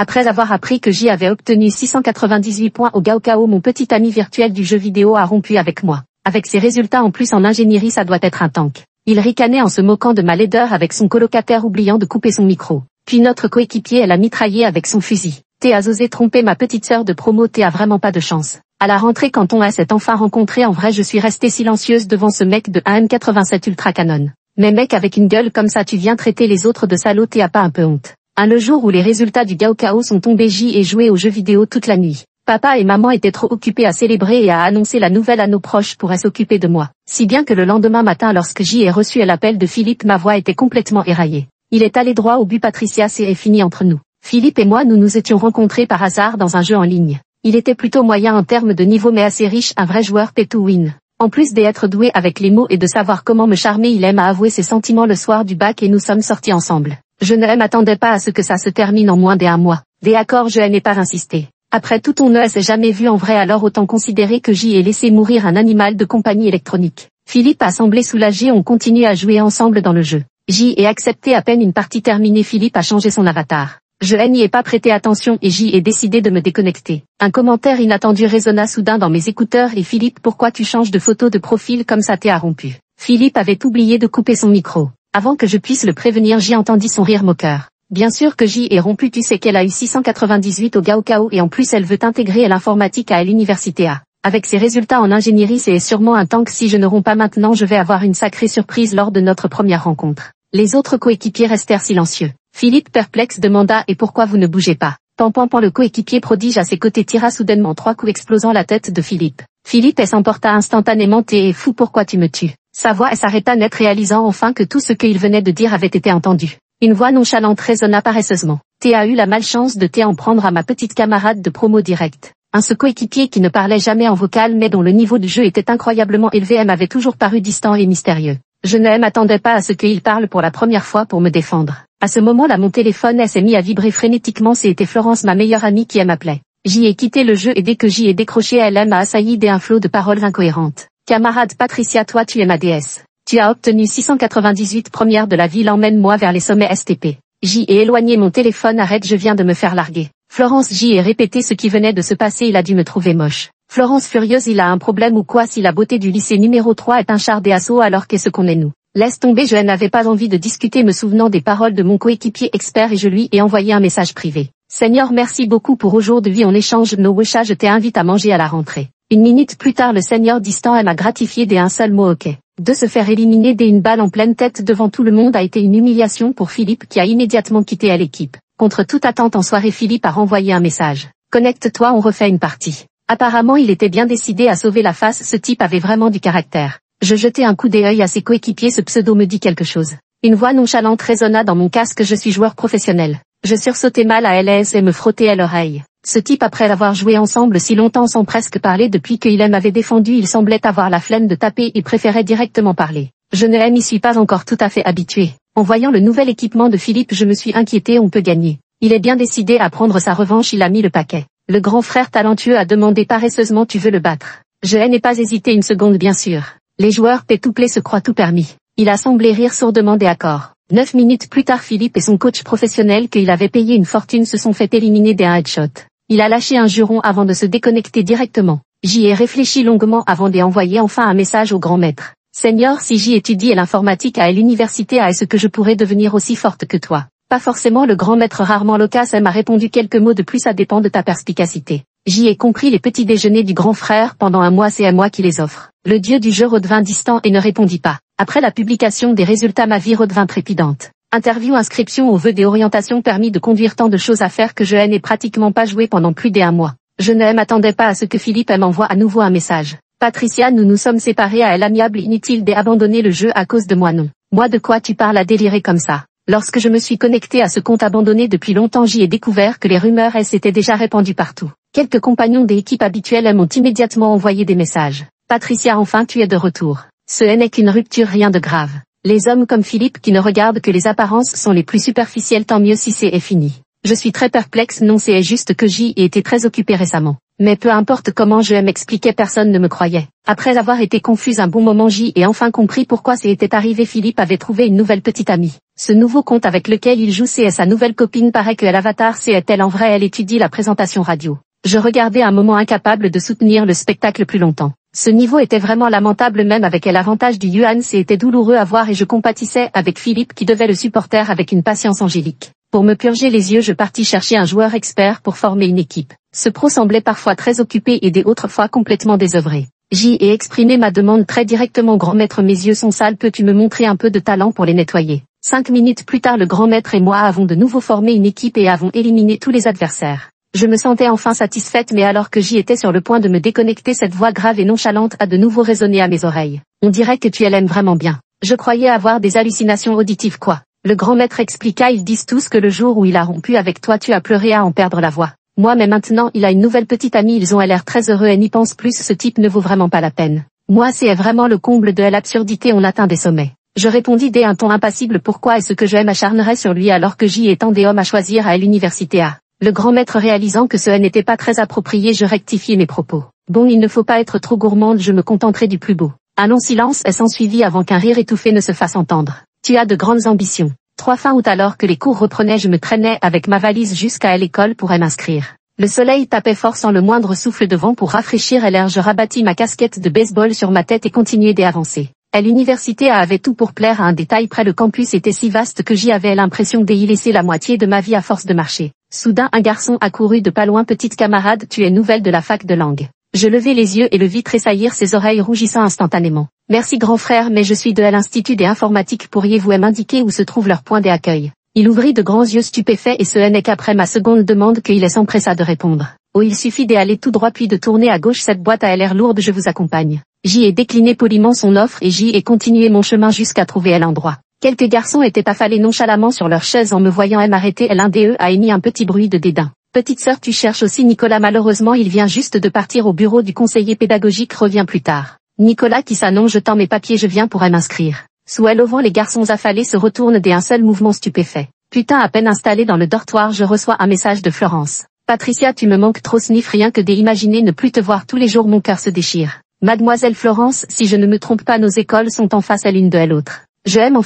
Après avoir appris que J avait obtenu 698 points au Gaokao, mon petit ami virtuel du jeu vidéo a rompu avec moi. Avec ses résultats en plus en ingénierie, ça doit être un tank. Il ricanait en se moquant de ma laideur avec son colocataire, oubliant de couper son micro. Puis notre coéquipier l'a mitraillé avec son fusil. T'as osé tromper ma petite sœur de promo, t'as vraiment pas de chance. À la rentrée, quand on s'est enfin rencontré en vrai, je suis restée silencieuse devant ce mec de AM87 Ultra Canon. Mais mec, avec une gueule comme ça, tu viens traiter les autres de salauds, t'as pas un peu honte? Le jour où les résultats du Gaokao sont tombés, J et joué aux jeux vidéo toute la nuit. Papa et maman étaient trop occupés à célébrer et à annoncer la nouvelle à nos proches pour s'occuper de moi. Si bien que le lendemain matin, lorsque J ai reçu l'appel de Philippe, ma voix était complètement éraillée. Il est allé droit au but. Patricia, c'est fini entre nous. Philippe et moi, nous nous étions rencontrés par hasard dans un jeu en ligne. Il était plutôt moyen en termes de niveau mais assez riche, un vrai joueur pay to win. En plus d'être doué avec les mots et de savoir comment me charmer, il aime à avouer ses sentiments le soir du bac et nous sommes sortis ensemble. Je ne m'attendais pas à ce que ça se termine en moins d'1 mois. D'accord, je n'ai pas insisté. Après tout, on ne s'est jamais vu en vrai, alors autant considérer que J ai laissé mourir un animal de compagnie électronique. Philippe a semblé soulagé, on continue à jouer ensemble dans le jeu. J ai accepté à peine une partie terminée, Philippe a changé son avatar. Je n'y ai pas prêté attention et J ai décidé de me déconnecter. Un commentaire inattendu résonna soudain dans mes écouteurs. Et Philippe, pourquoi tu changes de photo de profil comme ça, t'es rompu? Philippe avait oublié de couper son micro. Avant que je puisse le prévenir, J entendit son rire moqueur. Bien sûr que J est rompu, tu sais qu'elle a eu 698 au Gaokao et en plus elle veut intégrer l'informatique à l'université A. Avec ses résultats en ingénierie, c'est sûrement un tank. Si je ne romps pas maintenant, je vais avoir une sacrée surprise lors de notre première rencontre. Les autres coéquipiers restèrent silencieux. Philippe, perplexe, demanda: et pourquoi vous ne bougez pas? Pan, le coéquipier prodige à ses côtés tira soudainement 3 coups, explosant la tête de Philippe. Philippe s'emporta instantanément. T'es fou, pourquoi tu me tues? Sa voix s'arrêta net, réalisant enfin que tout ce qu'il venait de dire avait été entendu. Une voix nonchalante résonna paresseusement. T'as eu la malchance de en prendre à ma petite camarade de promo direct. Ce coéquipier qui ne parlait jamais en vocal mais dont le niveau de jeu était incroyablement élevé m'avait toujours paru distant et mystérieux. Je ne m'attendais pas à ce qu'il parle pour la première fois pour me défendre. À ce moment-là, mon téléphone s'est mis à vibrer frénétiquement. C'était Florence, ma meilleure amie, qui m'appelait. J'y ai quitté le jeu et dès que j'y ai décroché, elle m'a assailli d'un flot de paroles incohérentes. Camarade Patricia, toi tu es ma déesse. Tu as obtenu 698 premières de la ville, emmène-moi vers les sommets STP. J'y ai éloigné mon téléphone, arrête, je viens de me faire larguer. Florence, j'y ai répété ce qui venait de se passer, il a dû me trouver moche. Florence furieuse, il a un problème ou quoi? Si la beauté du lycée numéro 3 est un char d'assaut, alors qu'est-ce qu'on est nous? Laisse tomber, je n'avais pas envie de discuter, me souvenant des paroles de mon coéquipier expert, et je lui ai envoyé un message privé. Seigneur, merci beaucoup pour aujourd'hui, en échange de nos weshas, je t'ai invité à manger à la rentrée. 1 minute plus tard, le seigneur distant m'a gratifié d'un seul mot ok. De se faire éliminer d'une balle en pleine tête devant tout le monde a été une humiliation pour Philippe, qui a immédiatement quitté l'équipe. Contre toute attente, en soirée, Philippe a renvoyé un message. Connecte-toi, on refait une partie. Apparemment, il était bien décidé à sauver la face, ce type avait vraiment du caractère. Je jetai un coup d'œil à ses coéquipiers, ce pseudo me dit quelque chose. Une voix nonchalante résonna dans mon casque, je suis joueur professionnel. Je sursautai mal à LS et me frottai à l'oreille. Ce type, après avoir joué ensemble si longtemps sans presque parler depuis qu'il m'avait défendu, il semblait avoir la flemme de taper et préférait directement parler. Je ne m'y suis pas encore tout à fait habitué. En voyant le nouvel équipement de Philippe, je me suis inquiété, on peut gagner. Il est bien décidé à prendre sa revanche, il a mis le paquet. Le grand frère talentueux a demandé paresseusement, tu veux le battre? Je n'ai pas hésité une seconde, bien sûr. Les joueurs pay-to-play se croient tout permis. Il a semblé rire sourdement des accords. 9 minutes plus tard, Philippe et son coach professionnel qu'il avait payé une fortune se sont fait éliminer d'un headshot. Il a lâché un juron avant de se déconnecter directement. J'y ai réfléchi longuement avant d'envoyer enfin un message au grand maître. Seigneur, si j'y étudie l'informatique à l'université, est-ce que je pourrais devenir aussi forte que toi? Pas forcément, le grand maître rarement loquace m'a répondu quelques mots de plus, ça dépend de ta perspicacité. J'y ai compris les petits déjeuners du grand frère pendant un mois, c'est à moi qui les offre. Le dieu du jeu redevint distant et ne répondit pas. Après la publication des résultats, ma vie redevint trépidante. Interview, inscription aux vœux des orientations, permis de conduire, tant de choses à faire que je n'ai pratiquement pas joué pendant plus d'1 mois. Je ne m'attendais pas à ce que Philippe m'envoie à nouveau un message. Patricia, nous nous sommes séparés à l'amiable, inutile d'abandonner le jeu à cause de moi, non. Moi, de quoi tu parles à délirer comme ça? Lorsque je me suis connecté à ce compte abandonné depuis longtemps, j'y ai découvert que les rumeurs s'étaient déjà répandues partout. Quelques compagnons des équipes habituelles m'ont immédiatement envoyé des messages. Patricia, enfin tu es de retour. Ce n'est qu'une rupture, rien de grave. Les hommes comme Philippe qui ne regardent que les apparences sont les plus superficiels, tant mieux si c'est fini. Je suis très perplexe, non c'est juste que j'y ai été très occupé récemment. Mais peu importe comment je m'expliquais, personne ne me croyait. Après avoir été confuse un bon moment, j'y ai enfin compris pourquoi c'était arrivé. Philippe avait trouvé une nouvelle petite amie. Ce nouveau compte avec lequel il joue, c'est sa nouvelle copine. Paraît que l'avatar c'est elle en vrai. Elle étudie la présentation radio. Je regardais un moment, incapable de soutenir le spectacle plus longtemps. Ce niveau était vraiment lamentable, même avec l'avantage du yuan, c'était douloureux à voir et je compatissais avec Philippe qui devait le supporter avec une patience angélique. Pour me purger les yeux, je partis chercher un joueur expert pour former une équipe. Ce pro semblait parfois très occupé et des autres fois complètement désœuvré. J'y ai exprimé ma demande très directement. Grand maître, mes yeux sont sales, peux-tu me montrer un peu de talent pour les nettoyer? 5 minutes plus tard, le grand maître et moi avons de nouveau formé une équipe et avons éliminé tous les adversaires. Je me sentais enfin satisfaite, mais alors que j'y étais sur le point de me déconnecter, cette voix grave et nonchalante a de nouveau résonné à mes oreilles. On dirait que tu l'aimes vraiment bien. Je croyais avoir des hallucinations auditives quoi. Le grand maître expliqua, ils disent tous que le jour où il a rompu avec toi, tu as pleuré à en perdre la voix. Moi, mais maintenant il a une nouvelle petite amie, ils ont l'air très heureux et n'y pense plus, ce type ne vaut vraiment pas la peine. Moi, c'est vraiment le comble de l'absurdité, on atteint des sommets. Je répondis d'un ton impassible, pourquoi est-ce que je m'acharnerais sur lui alors que j'y ai tant des hommes à choisir à l'université A. Le grand maître réalisant que ce n'était pas très approprié, je rectifiai mes propos. Bon, il ne faut pas être trop gourmande, je me contenterai du plus beau. Un long silence s'ensuivit avant qu'un rire étouffé ne se fasse entendre. Tu as de grandes ambitions. 3 fin août, alors que les cours reprenaient, je me traînais avec ma valise jusqu'à l'école pour m'inscrire. Le soleil tapait fort sans le moindre souffle de vent pour rafraîchir l'air. Je rabattis ma casquette de baseball sur ma tête et continuai d'avancer. L'université avait tout pour plaire à un détail près. Le campus était si vaste que j'y avais l'impression d'y laisser la moitié de ma vie à force de marcher. Soudain, un garçon accourut de pas loin. Petite camarade, tu es nouvelle de la fac de langue? Je levai les yeux et le vis tressaillir, ses oreilles rougissant instantanément. Merci grand frère, mais je suis de l'Institut des informatiques, pourriez-vous m'indiquer où se trouve leur point d'accueil? Il ouvrit de grands yeux stupéfaits et ce n'est qu'après ma seconde demande qu'il s'empressa de répondre. Oh, il suffit d'aller tout droit puis de tourner à gauche, cette boîte a l'air lourde, je vous accompagne. J'y ai décliné poliment son offre et j'y ai continué mon chemin jusqu'à trouver l'endroit. Quelques garçons étaient affalés nonchalamment sur leurs chaises en me voyant m'arrêter. L'un d'eux a émis un petit bruit de dédain. Petite sœur, tu cherches aussi Nicolas? Malheureusement, il vient juste de partir au bureau du conseiller pédagogique, reviens plus tard. Nicolas qui s'annonce, jetant mes papiers, je viens pour m'inscrire. Sous elle au vent, les garçons affalés se retournent d'un seul mouvement stupéfait. Putain, à peine installé dans le dortoir, je reçois un message de Florence. Patricia, tu me manques trop, sniff, rien que d'imaginer ne plus te voir tous les jours, mon cœur se déchire. Mademoiselle Florence, si je ne me trompe pas, nos écoles sont en face à l'une de l'autre. Je m'en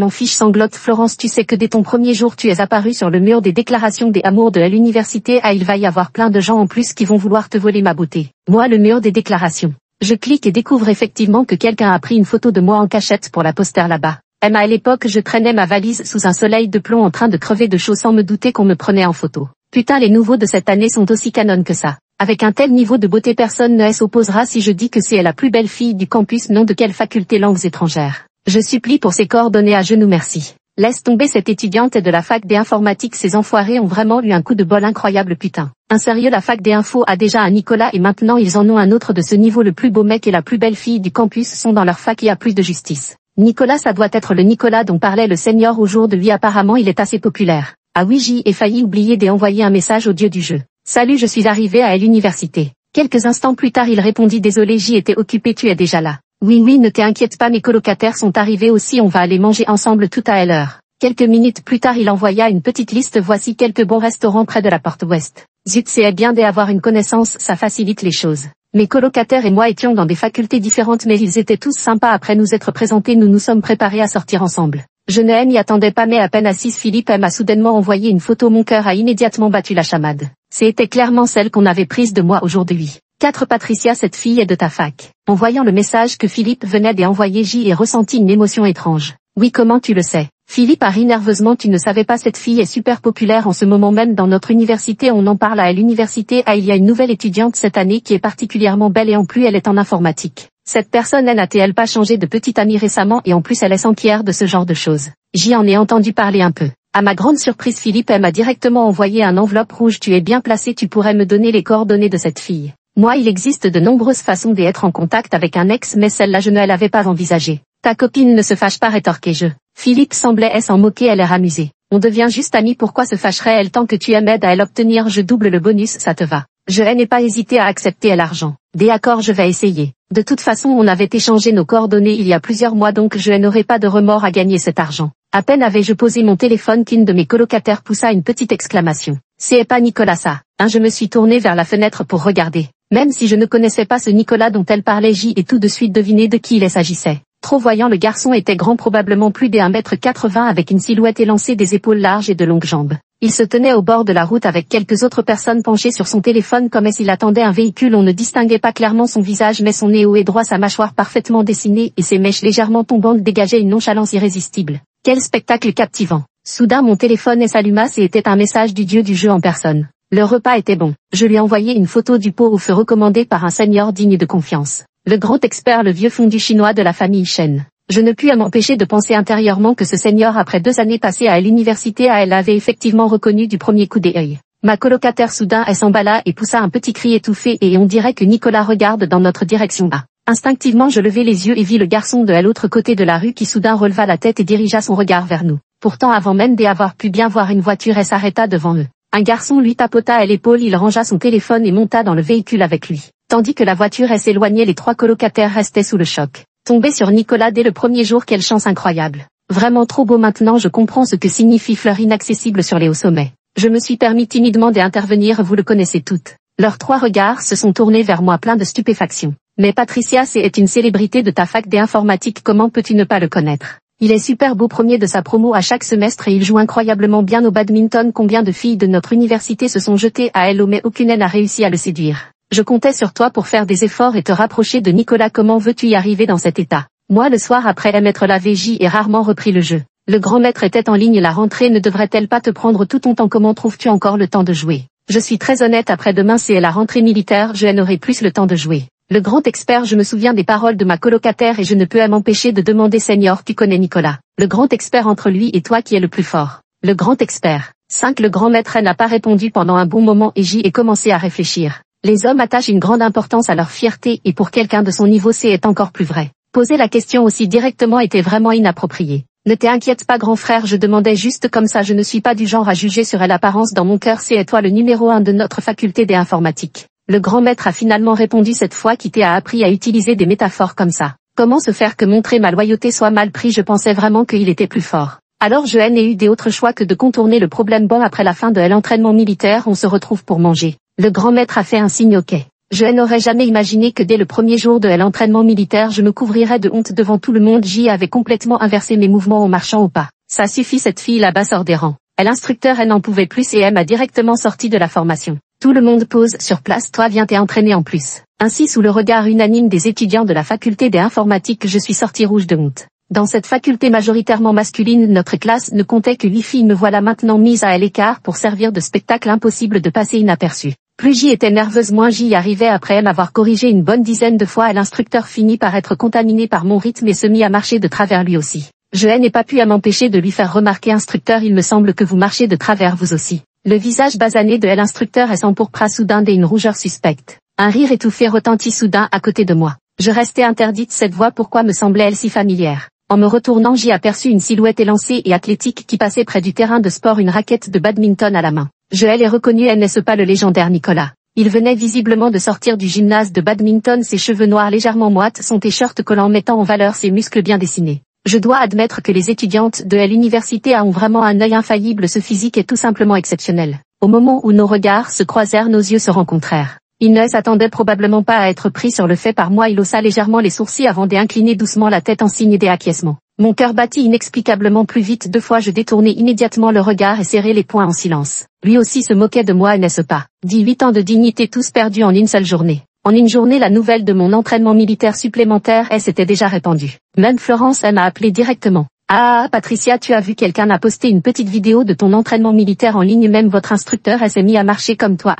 fiche, sanglote Florence, tu sais que dès ton premier jour tu es apparu sur le mur des déclarations des amours de l'université. Ah, il va y avoir plein de gens en plus qui vont vouloir te voler ma beauté. Moi, le mur des déclarations. Je clique et découvre effectivement que quelqu'un a pris une photo de moi en cachette pour la poster là-bas. À l'époque, je traînais ma valise sous un soleil de plomb en train de crever de chaud sans me douter qu'on me prenait en photo. Putain, les nouveaux de cette année sont aussi canon que ça. Avec un tel niveau de beauté, personne ne s'opposera si je dis que c'est la plus belle fille du campus. Nom de quelle faculté? Langues étrangères. Je supplie pour ses coordonnées à genoux, merci. Laisse tomber, cette étudiante est de la fac des informatiques, ces enfoirés ont vraiment eu un coup de bol incroyable, putain. Un sérieux, la fac des infos a déjà un Nicolas et maintenant ils en ont un autre de ce niveau. Le plus beau mec et la plus belle fille du campus sont dans leur fac et a plus de justice. Nicolas, ça doit être le Nicolas dont parlait le senior au jour de lui, apparemment il est assez populaire. Ah oui, j'y ai failli oublier d'envoyer un message au dieu du jeu. Salut, je suis arrivé à l'université. Quelques instants plus tard il répondit, désolé, j'y étais occupé, tu es déjà là. Oui, ne t'inquiète pas, mes colocataires sont arrivés aussi, on va aller manger ensemble tout à l'heure. Quelques minutes plus tard il envoya une petite liste, voici quelques bons restaurants près de la porte ouest. Zut, c'est bien d'avoir une connaissance, ça facilite les choses. Mes colocataires et moi étions dans des facultés différentes mais ils étaient tous sympas. Après nous être présentés, nous nous sommes préparés à sortir ensemble. Je ne m'y attendais pas mais à peine assise, Philippe m'a soudainement envoyé une photo. Mon cœur a immédiatement battu la chamade. C'était clairement celle qu'on avait prise de moi aujourd'hui. 4 Patricia, cette fille est de ta fac. En voyant le message que Philippe venait d'envoyer, j'y ai ressenti une émotion étrange. Oui, comment tu le sais? Philippe a ri nerveusement, tu ne savais pas, cette fille est super populaire en ce moment même dans notre université, on en parle à l'université. Ah, il y a une nouvelle étudiante cette année qui est particulièrement belle et en plus elle est en informatique. Cette personne n'a-t-elle pas changé de petite amie récemment et en plus elle est s'enquiert de ce genre de choses. J'y en ai entendu parler un peu. À ma grande surprise, Philippe m'a directement envoyé un enveloppe rouge. Tu es bien placé, tu pourrais me donner les coordonnées de cette fille. Moi, il existe de nombreuses façons d'être en contact avec un ex mais celle-là je ne l'avais pas envisagée. Ta copine ne se fâche pas, rétorquai-je. Philippe semblait s'en moquer, elle est amusée. On devient juste amis, pourquoi se fâcherait-elle tant que tu m'aides à l'obtenir? Je double le bonus, ça te va? Je n'ai pas hésité à accepter l'argent. D'accord, je vais essayer. De toute façon, on avait échangé nos coordonnées il y a plusieurs mois donc je n'aurai pas de remords à gagner cet argent. À peine avais-je posé mon téléphone qu'une de mes colocataires poussa une petite exclamation. C'est pas Nicolas ça. Je me suis tournée vers la fenêtre pour regarder. Même si je ne connaissais pas ce Nicolas dont elle parlait, j'ai tout de suite deviné de qui il s'agissait. Trop voyant, le garçon était grand, probablement plus des 1,80 m avec une silhouette élancée, des épaules larges et de longues jambes. Il se tenait au bord de la route avec quelques autres personnes penchées sur son téléphone comme s'il attendait un véhicule. On ne distinguait pas clairement son visage, mais son nez haut et droit, sa mâchoire parfaitement dessinée et ses mèches légèrement tombantes dégageaient une nonchalance irrésistible. Quel spectacle captivant! Soudain mon téléphone s'alluma, c'était un message du dieu du jeu en personne. Le repas était bon. Je lui ai envoyé une photo du pot au feu recommandé par un seigneur digne de confiance. Le grand expert, le vieux fondu chinois de la famille Chen. Je ne pus m'empêcher de penser intérieurement que ce seigneur, après 2 années passées à l'université, elle avait effectivement reconnu du premier coup d'œil. Ma colocataire soudain s'emballa et poussa un petit cri étouffé et on dirait que Nicolas regarde dans notre direction bas. Instinctivement je levai les yeux et vis le garçon de l'autre côté de la rue qui soudain releva la tête et dirigea son regard vers nous. Pourtant avant même d'avoir pu bien voir une voiture, elle s'arrêta devant eux. Un garçon lui tapota à l'épaule, il rangea son téléphone et monta dans le véhicule avec lui. Tandis que la voiture s'éloignait, les 3 colocataires restaient sous le choc. Tomber sur Nicolas dès le premier jour, quelle chance incroyable. Vraiment trop beau. Maintenant je comprends ce que signifie fleur inaccessible sur les hauts sommets. Je me suis permis timidement d'intervenir, vous le connaissez toutes. Leurs 3 regards se sont tournés vers moi pleins de stupéfaction. Mais Patricia, c'est une célébrité de ta fac d'informatique, comment peux-tu ne pas le connaître? Il est super beau, premier de sa promo à chaque semestre et il joue incroyablement bien au badminton. Combien de filles de notre université se sont jetées à elle, mais aucune n'a réussi à le séduire. Je comptais sur toi pour faire des efforts et te rapprocher de Nicolas. Comment veux-tu y arriver dans cet état? Moi, le soir après m'être lavé, j'y ai rarement repris le jeu. Le grand maître était en ligne, la rentrée ne devrait-elle pas te prendre tout ton temps? Comment trouves-tu encore le temps de jouer? Je suis très honnête, après-demain c'est la rentrée militaire, je n'aurai plus le temps de jouer. Le grand expert, je me souviens des paroles de ma colocataire et je ne peux m'empêcher de demander, Seigneur, tu connais Nicolas? Le grand expert, entre lui et toi qui est le plus fort? Le grand expert. 5. Le grand maître n'a pas répondu pendant un bon moment et j'y ai commencé à réfléchir. Les hommes attachent une grande importance à leur fierté et pour quelqu'un de son niveau c'est encore plus vrai. Poser la question aussi directement était vraiment inapproprié. Ne t'inquiète pas grand frère, je demandais juste comme ça, je ne suis pas du genre à juger sur l'apparence. Dans mon cœur c'est toi le numéro 1 de notre faculté d'informatique. Le grand maître a finalement répondu cette fois, qui t'a appris à utiliser des métaphores comme ça. Comment se faire que montrer ma loyauté soit mal pris? Je pensais vraiment qu'il était plus fort. Alors je n'ai eu d'autre choix que de contourner le problème. Bon, après la fin de l'entraînement militaire on se retrouve pour manger. Le grand maître a fait un signe OK. Je n'aurais jamais imaginé que dès le premier jour de l'entraînement militaire je me couvrirais de honte devant tout le monde. J'y avais complètement inversé mes mouvements en marchant au pas. Ça suffit, cette fille là-bas sort des rangs. L'instructeur elle n'en pouvait plus et elle m'a directement sorti de la formation. Tout le monde pose sur place, toi viens t'entraîner en plus. Ainsi sous le regard unanime des étudiants de la faculté d'informatique je suis sorti rouge de honte. Dans cette faculté majoritairement masculine, notre classe ne comptait que 8 filles. Me voilà maintenant mise à l'écart pour servir de spectacle, impossible de passer inaperçu. Plus j'y étais nerveuse, moins j'y arrivais. Après m'avoir corrigé une bonne dizaine de fois, l'instructeur finit par être contaminé par mon rythme et se mit à marcher de travers lui aussi. Je n'ai pas pu m'empêcher de lui faire remarquer, instructeur, il me semble que vous marchez de travers vous aussi. Le visage basané de l'instructeur s'empourpra soudain d'une rougeur suspecte. Un rire étouffé retentit soudain à côté de moi. Je restais interdite, cette voix, pourquoi me semblait-elle si familière? En me retournant, j'y aperçus une silhouette élancée et athlétique qui passait près du terrain de sport, une raquette de badminton à la main. Je l'ai reconnu, n'est-ce pas le légendaire Nicolas? Il venait visiblement de sortir du gymnase de badminton, ses cheveux noirs légèrement moites, son t-shirt collant mettant en valeur ses muscles bien dessinés. Je dois admettre que les étudiantes de l'université ont vraiment un œil infaillible, ce physique est tout simplement exceptionnel. Au moment où nos regards se croisèrent, nos yeux se rencontrèrent. Il ne s'attendait probablement pas à être pris sur le fait par moi, il haussa légèrement les sourcils avant d'incliner doucement la tête en signe d'acquiescement. Mon cœur battit inexplicablement plus vite, 2 fois je détournai immédiatement le regard et serrai les poings en silence. Lui aussi se moquait de moi, n'est-ce pas? 18 ans de dignité tous perdus en une seule journée. En une journée, la nouvelle de mon entraînement militaire supplémentaire s'était déjà répandue. Même Florence m'a appelé directement. Ah, Patricia, tu as vu, quelqu'un a posté une petite vidéo de ton entraînement militaire en ligne, même votre instructeur s'est mis à marcher comme toi.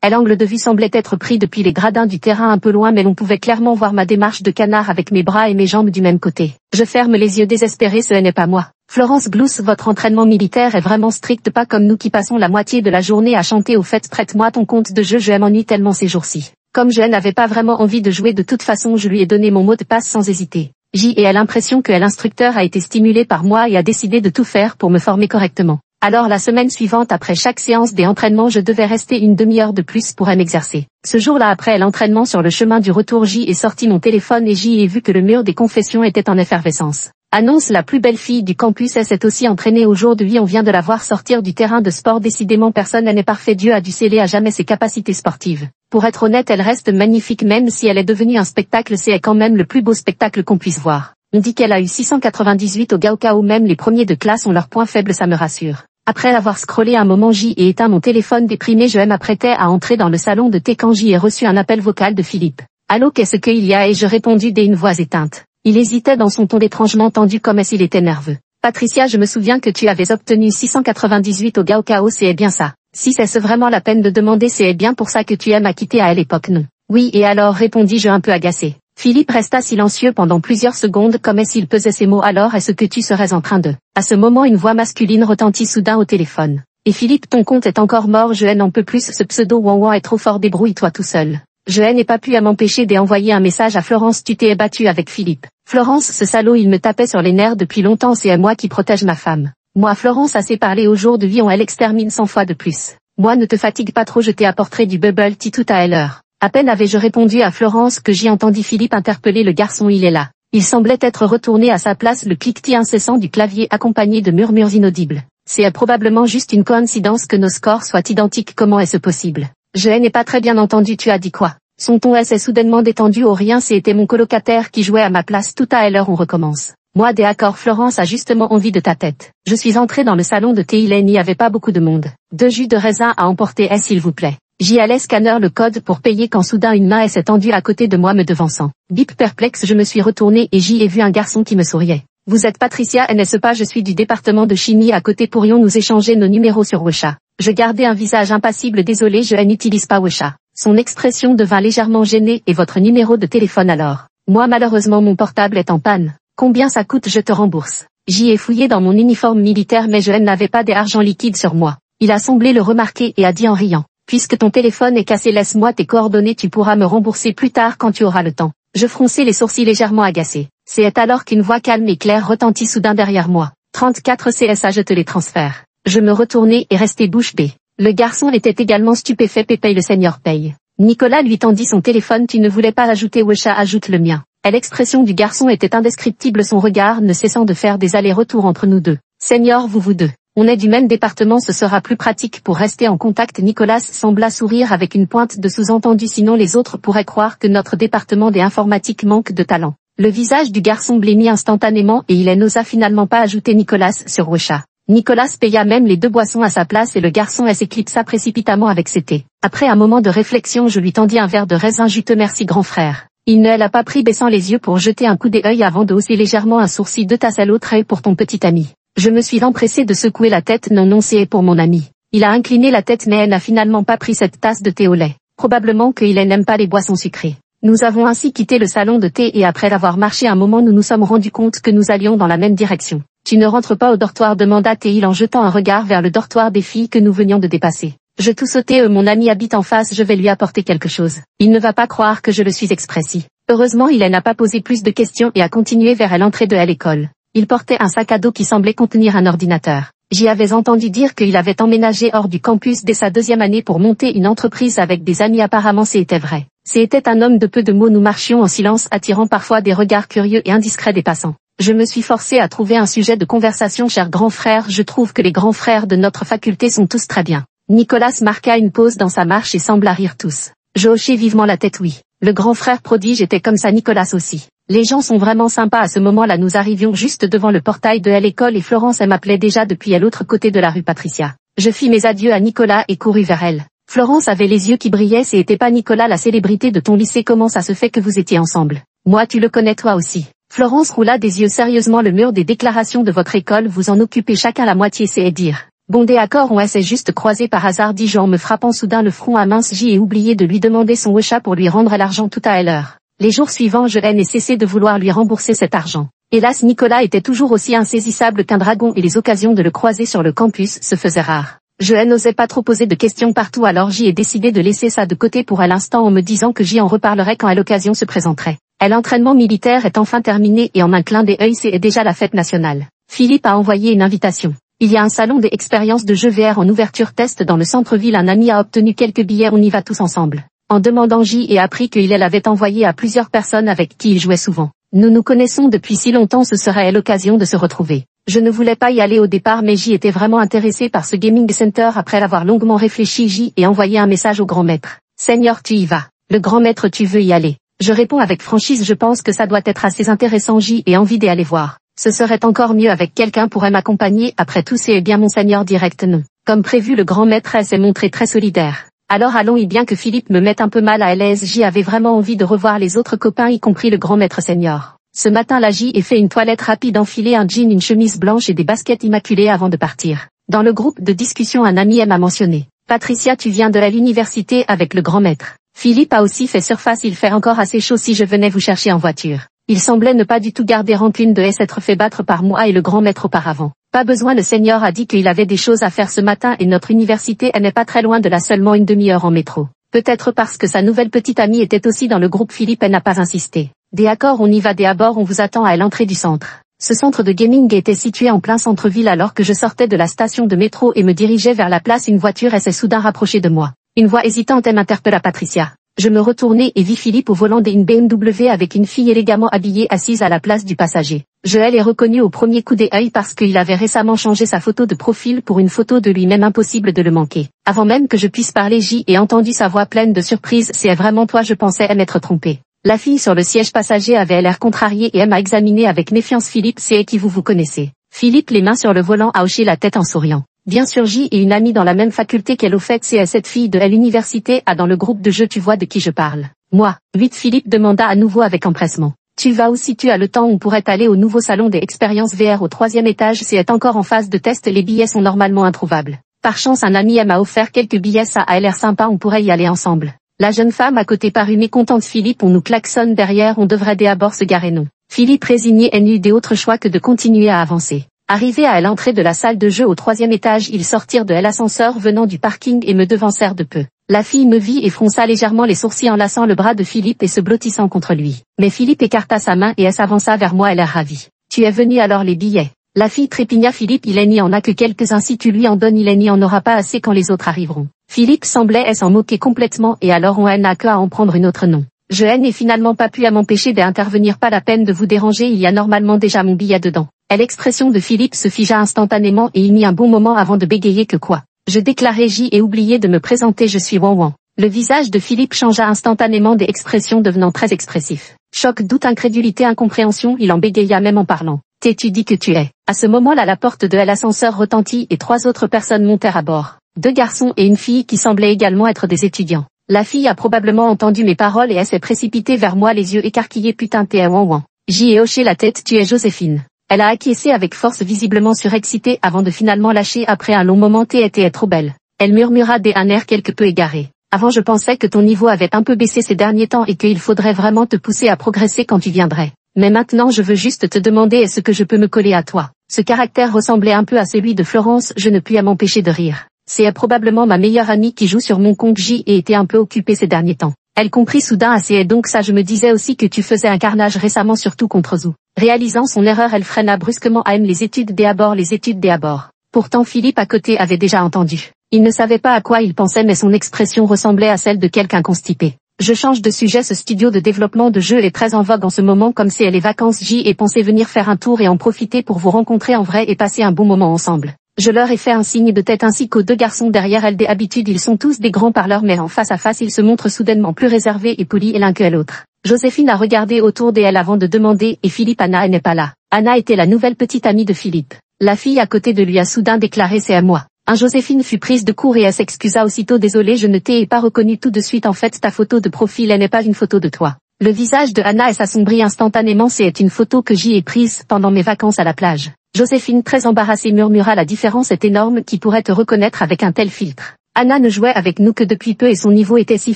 L'angle de vue semblait être pris depuis les gradins du terrain un peu loin, mais l'on pouvait clairement voir ma démarche de canard avec mes bras et mes jambes du même côté. Je ferme les yeux désespérés, ce n'est pas moi. Florence Glousse, votre entraînement militaire est vraiment strict, pas comme nous qui passons la moitié de la journée à chanter au fait. Prête-moi ton compte de jeu, je m'ennuie tellement ces jours-ci. Comme je n'avais pas vraiment envie de jouer de toute façon, je lui ai donné mon mot de passe sans hésiter. J'y ai l'impression que l'instructeur a été stimulé par moi et a décidé de tout faire pour me former correctement. Alors la semaine suivante, après chaque séance d'entraînement, je devais rester une demi-heure de plus pour m'exercer. Ce jour-là, après l'entraînement, sur le chemin du retour, j'y ai sorti mon téléphone et j'y ai vu que le mur des confessions était en effervescence. Annonce la plus belle fille du campus. Elle s'est aussi entraînée aujourd'hui. On vient de la voir sortir du terrain de sport. Décidément personne n'est parfait. Dieu a dû sceller à jamais ses capacités sportives. Pour être honnête, elle reste magnifique même si elle est devenue un spectacle. C'est quand même le plus beau spectacle qu'on puisse voir. On dit qu'elle a eu 698 au Gaokao. Même les premiers de classe ont leurs points faibles, ça me rassure. Après avoir scrollé un moment, J ai éteint mon téléphone déprimé. Je m'apprêtais à entrer dans le salon de thé quand J ai reçu un appel vocal de Philippe. Allô, qu'est-ce qu'il y a? Ai-je répondu d'une voix éteinte. Il hésitait dans son ton étrangement tendu comme s'il était nerveux. Patricia, je me souviens que tu avais obtenu 698 au Gaokao, c'est bien ça. Si c'est vraiment la peine de demander, c'est bien pour ça que tu m'as quitté à l'époque, non? Oui, et alors, répondis-je un peu agacé. Philippe resta silencieux pendant plusieurs secondes comme s'il pesait ses mots. Alors est-ce que tu serais en train de... À ce moment une voix masculine retentit soudain au téléphone. Et Philippe, ton compte est encore mort, je n'en peux plus, ce pseudo Wanwan est trop fort, débrouille-toi tout seul. Je n'ai pas pu m'empêcher d'envoyer un message à Florence, tu t'es battu avec Philippe. Florence, ce salaud, il me tapait sur les nerfs depuis longtemps, c'est à moi qui protège ma femme. Moi Florence, assez parlé aujourd'hui, on elle extermine 100 fois de plus. Moi ne te fatigue pas trop, je t'ai apporté du bubble tea tout à l'heure. À peine avais-je répondu à Florence que j'y entendis Philippe interpeller le garçon, il est là. Il semblait être retourné à sa place, le cliquetis incessant du clavier accompagné de murmures inaudibles. C'est probablement juste une coïncidence que nos scores soient identiques, comment est-ce possible? Je n'ai pas très bien entendu, tu as dit quoi? Son ton s'est soudainement détendu au rien, c'était mon colocataire qui jouait à ma place, tout à l'heure on recommence. Moi d'accord, Florence a justement envie de ta tête. Je suis entré dans le salon de thé, il n'y avait pas beaucoup de monde. 2 jus de raisin à emporter, s'il vous plaît. J'y allais scanner le code pour payer quand soudain une main s'est tendue à côté de moi me devançant. Bip perplexe, je me suis retourné et j'y ai vu un garçon qui me souriait. Vous êtes Patricia, n'est-ce pas? Je suis du département de chimie à côté, pourrions-nous échanger nos numéros sur WeChat? Je gardais un visage impassible, désolé, je n'utilise pas WeChat. Son expression devint légèrement gênée. Et votre numéro de téléphone alors? Moi malheureusement mon portable est en panne. Combien ça coûte? Je te rembourse. J'y ai fouillé dans mon uniforme militaire mais je n'avais pas d'argent liquide sur moi. Il a semblé le remarquer et a dit en riant. Puisque ton téléphone est cassé, laisse-moi tes coordonnées, tu pourras me rembourser plus tard quand tu auras le temps. Je fronçai les sourcils légèrement agacés. C'est alors qu'une voix calme et claire retentit soudain derrière moi. 34 CSA, je te les transfère. Je me retournai et restai bouche bée. Le garçon était également stupéfait. Paye, le seigneur paye. Nicolas lui tendit son téléphone. Tu ne voulais pas ajouter WeChat, ajoute le mien. Et l'expression du garçon était indescriptible, son regard ne cessant de faire des allers-retours entre nous deux. Seigneur, vous deux. On est du même département, ce sera plus pratique pour rester en contact. Nicolas sembla sourire avec une pointe de sous-entendu, sinon les autres pourraient croire que notre département d'informatique manque de talent. Le visage du garçon blêmit instantanément et il n'osa finalement pas ajouter Nicolas sur WeChat. Nicolas paya même les 2 boissons à sa place et le garçon s'éclipsa précipitamment avec ses thés. Après un moment de réflexion, je lui tendis un verre de raisin juteux. Merci grand frère. Il ne l'a pas pris, baissant les yeux pour jeter un coup d'œil avant de hausser légèrement un sourcil. 2 tasses à l'autre et pour ton petit ami. Je me suis empressé de secouer la tête. Non, c'est pour mon ami. Il a incliné la tête mais elle n'a finalement pas pris cette tasse de thé au lait. Probablement qu'il n'aime pas les boissons sucrées. Nous avons ainsi quitté le salon de thé et après avoir marché un moment nous nous sommes rendus compte que nous allions dans la même direction. Tu ne rentres pas au dortoir, demanda T-il en jetant un regard vers le dortoir des filles que nous venions de dépasser. Je tout sautai, mon ami habite en face, je vais lui apporter quelque chose. Il ne va pas croire que je le suis expressif. Heureusement il n'a pas posé plus de questions et a continué vers l'entrée de l'école. Il portait un sac à dos qui semblait contenir un ordinateur. J'y avais entendu dire qu'il avait emménagé hors du campus dès sa 2e année pour monter une entreprise avec des amis, apparemment c'était vrai. C'était un homme de peu de mots, nous marchions en silence attirant parfois des regards curieux et indiscrets des passants. Je me suis forcé à trouver un sujet de conversation. Cher grand frère, je trouve que les grands frères de notre faculté sont tous très bien. Nicolas marqua une pause dans sa marche et sembla rire tous. Je hochai vivement la tête, oui. Le grand frère prodige était comme ça, Nicolas aussi. Les gens sont vraiment sympas. À ce moment-là nous arrivions juste devant le portail de l'école et Florence m'appelait déjà depuis l'autre côté de la rue Patricia. Je fis mes adieux à Nicolas et courus vers elle. Florence avait les yeux qui brillaient. C'était pas Nicolas la célébrité de ton lycée? Comment ça se fait que vous étiez ensemble? Moi tu le connais toi aussi. Florence roula des yeux sérieusement le mur des déclarations de votre école, vous en occupez chacun la moitié, c'est dire. Bon d'accord, on s'est juste croisé par hasard, dis-je en me frappant soudain le front à mince. J'y ai oublié de lui demander son WeChat pour lui rendre l'argent tout à l'heure. Les jours suivants je n'ai cessé de vouloir lui rembourser cet argent. Hélas Nicolas était toujours aussi insaisissable qu'un dragon et les occasions de le croiser sur le campus se faisaient rares. Je n'osais pas trop poser de questions partout, alors j'y ai décidé de laisser ça de côté pour l'instant en me disant que j'y en reparlerai quand l'occasion se présenterait. L'entraînement militaire est enfin terminé et en un clin d'œil c'est déjà la fête nationale. Philippe a envoyé une invitation. Il y a un salon des expériences de jeux VR en ouverture test dans le centre-ville. Un ami a obtenu quelques billets, on y va tous ensemble. En demandant J ai appris qu'il avait envoyé à plusieurs personnes avec qui il jouait souvent. Nous nous connaissons depuis si longtemps, ce serait l'occasion de se retrouver. Je ne voulais pas y aller au départ mais j'y étais vraiment intéressé par ce gaming center après l'avoir longuement réfléchi. J'y ai envoyé un message au grand maître. Seigneur, tu y vas. Le grand maître, tu veux y aller? Je réponds avec franchise, je pense que ça doit être assez intéressant, j'y ai envie d'y aller voir. Ce serait encore mieux avec quelqu'un pourrait m'accompagner, après tout c'est bien mon seigneur direct non. Comme prévu le grand maître s'est montré très solidaire. Alors allons y bien que Philippe me mette un peu mal à l'aise, j'y avais vraiment envie de revoir les autres copains y compris le grand maître senior. Ce matin-là j'y ai fait une toilette rapide, enfilé un jean, une chemise blanche et des baskets immaculées avant de partir. Dans le groupe de discussion un ami m'a mentionné. Patricia, tu viens de l'université avec le grand maître. Philippe a aussi fait surface, il fait encore assez chaud si je venais vous chercher en voiture. Il semblait ne pas du tout garder rancune de s'être fait battre par moi et le grand maître auparavant. Pas besoin, le seigneur a dit qu'il avait des choses à faire ce matin et notre université elle n'est pas très loin de là, seulement une demi-heure en métro. Peut-être parce que sa nouvelle petite amie était aussi dans le groupe Philippe, elle n'a pas insisté. D'accord, on y va, à bord, on vous attend à l'entrée du centre. Ce centre de gaming était situé en plein centre-ville alors que je sortais de la station de métro et me dirigeais vers la place, une voiture s'est soudain rapprochée de moi. Une voix hésitante m'interpella. Patricia. Je me retournai et vis Philippe au volant d'une BMW avec une fille élégamment habillée assise à la place du passager. Je l'ai reconnu au premier coup d'œil parce qu'il avait récemment changé sa photo de profil pour une photo de lui-même, impossible de le manquer. Avant même que je puisse parler, j'y ai entendu sa voix pleine de surprise. C'est vraiment toi? Je pensais m'être trompé. La fille sur le siège passager avait l'air contrariée et elle m'a examiné avec méfiance. Philippe, c'est qui vous connaissez? Philippe, les mains sur le volant, a hoché la tête en souriant. Bien sûr, j'y ai une amie dans la même faculté qu'elle, au fait c'est cette fille de l'université a dans le groupe de jeu, tu vois de qui je parle. Moi, vite, Philippe demanda à nouveau avec empressement. Tu vas où? Si tu as le temps, on pourrait aller au nouveau salon des expériences VR au 3e étage, c'est encore en phase de test, les billets sont normalement introuvables. Par chance un ami m'a offert quelques billets, ça a l'air sympa, on pourrait y aller ensemble. La jeune femme à côté parut mécontente. Philippe, on nous klaxonne derrière, on devrait à bord se garer non. Philippe résigné n'eut d'autre choix que de continuer à avancer. Arrivé à l'entrée de la salle de jeu au 3e étage, ils sortirent de l'ascenseur venant du parking et me devancèrent de peu. La fille me vit et fronça légèrement les sourcils en laçant le bras de Philippe et se blottissant contre lui. Mais Philippe écarta sa main et elle s'avança vers moi, elle a ravi. Tu es venu alors, les billets? La fille trépigna. Philippe, il n'y en a que quelques-uns, si tu lui en donnes il n'y en aura pas assez quand les autres arriveront. Philippe semblait s'en moquer complètement et alors on n'a qu'à en prendre une autre non. Je n'ai finalement pas pu m'empêcher d'intervenir, pas la peine de vous déranger, il y a normalement déjà mon billet dedans. L'expression de Philippe se figea instantanément et il mit un bon moment avant de bégayer. Que quoi? Je déclarai, j'y ai oublié de me présenter, je suis Wan Wan. Le visage de Philippe changea instantanément d'expression devenant très expressif. Choc, doute, incrédulité, incompréhension, il en bégaya même en parlant. Tu dis que tu es. À ce moment-là la porte de l'ascenseur retentit et 3 autres personnes montèrent à bord. 2 garçons et une fille qui semblaient également être des étudiants. La fille a probablement entendu mes paroles et elle s'est précipitée vers moi, les yeux écarquillés. Putain, t'es Wan Wan. J'y ai hoché la tête. Tu es Joséphine. Elle a acquiescé avec force, visiblement surexcitée avant de finalement lâcher après un long moment. T'es trop belle. Elle murmura d'un air quelque peu égaré. Avant je pensais que ton niveau avait un peu baissé ces derniers temps et qu'il faudrait vraiment te pousser à progresser quand tu viendrais. Mais maintenant je veux juste te demander, est-ce que je peux me coller à toi? Ce caractère ressemblait un peu à celui de Florence, je ne pus m'empêcher de rire. C'est probablement ma meilleure amie qui joue sur mon compte, j'y ai été un peu occupée ces derniers temps. Elle comprit soudain, assez et donc ça, je me disais aussi que tu faisais un carnage récemment, surtout contre Zou. Réalisant son erreur, elle freina brusquement à les études des abords, les études des abords. Pourtant Philippe à côté avait déjà entendu. Il ne savait pas à quoi il pensait mais son expression ressemblait à celle de quelqu'un constipé. Je change de sujet, ce studio de développement de jeux est très en vogue en ce moment, comme c'est les vacances, j'y ai pensé venir faire un tour et en profiter pour vous rencontrer en vrai et passer un bon moment ensemble. Je leur ai fait un signe de tête ainsi qu'aux 2 garçons derrière elle. D'habitude ils sont tous des grands parleurs mais en face à face ils se montrent soudainement plus réservés et polis l'un que l'autre. Joséphine a regardé autour d'elle avant de demander, et Philippe? Anna, elle n'est pas là. Anna était la nouvelle petite amie de Philippe. La fille à côté de lui a soudain déclaré, c'est à moi. Joséphine fut prise de court et elle s'excusa aussitôt, désolée, je ne t'ai pas reconnu tout de suite, en fait ta photo de profil elle n'est pas une photo de toi. Le visage de Anna s'assombrit instantanément, c'est une photo que j'y ai prise pendant mes vacances à la plage. Joséphine très embarrassée murmura, la différence est énorme, qui pourrait te reconnaître avec un tel filtre? Anna ne jouait avec nous que depuis peu et son niveau était si